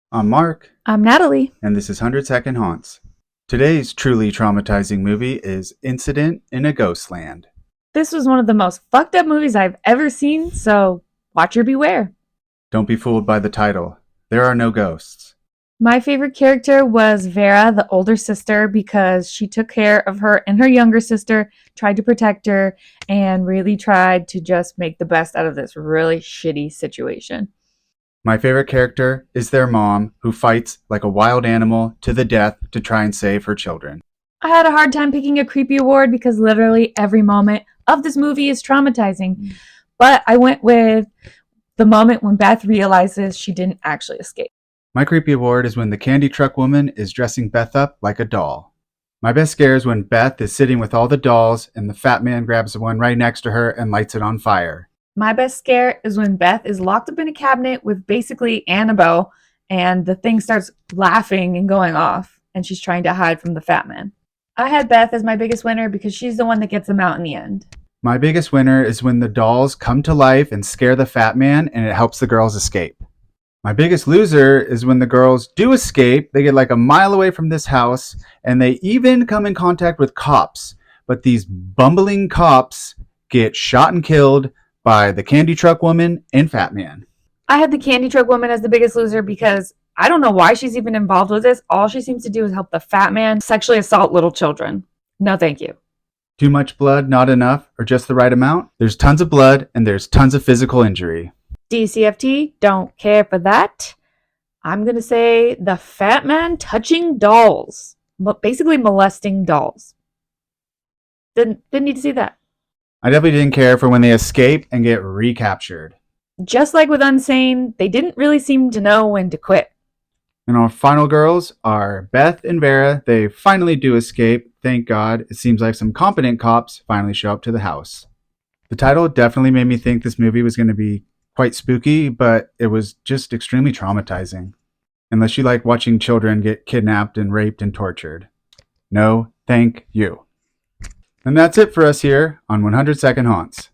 I'm Mark, I'm Natalie. and this is 100 Second Haunts. Today's truly traumatizing movie is Incident in a Ghostland. This was one of the most fucked up movies I've ever seen, so watcher beware. Don't be fooled by the title. There are no ghosts. My favorite character was Vera, the older sister, because she took care of her and her younger sister, tried to protect her, and really tried to just make the best out of this really shitty situation. My favorite character is their mom, who fights like a wild animal to the death to try and save her children. I had a hard time picking a creepy award because literally every moment of this movie is traumatizing. But I went with the moment when Beth realizes she didn't actually escape. My creepy award is when the candy truck woman is dressing Beth up like a doll. My best scare is when Beth is sitting with all the dolls and the fat man grabs the one right next to her and lights it on fire. My best scare is when Beth is locked up in a cabinet with basically Annabelle and the thing starts laughing and going off and she's trying to hide from the fat man. I had Beth as my biggest winner because she's the one that gets them out in the end. My biggest winner is when the dolls come to life and scare the fat man and it helps the girls escape. My biggest loser is when the girls do escape, they get like a mile away from this house and they even come in contact with cops. But these bumbling cops get shot and killed by the candy truck woman and fat man. I had the candy truck woman as the biggest loser because I don't know why she's even involved with this. All she seems to do is help the fat man sexually assault little children. No, thank you. Too much blood, not enough, or just the right amount? There's tons of blood and there's tons of physical injury. DCFT, don't care for that. I'm going to say the fat man touching dolls, but basically molesting dolls. Didn't need to see that. I definitely didn't care for when they escape and get recaptured. Just like with Unsane, they didn't really seem to know when to quit. And our final girls are Beth and Vera. They finally do escape. Thank God. It seems like some competent cops finally show up to the house. The title definitely made me think this movie was going to be quite spooky, but it was just extremely traumatizing. Unless you like watching children get kidnapped and raped and tortured. No, thank you. And that's it for us here on 100 Second Haunts.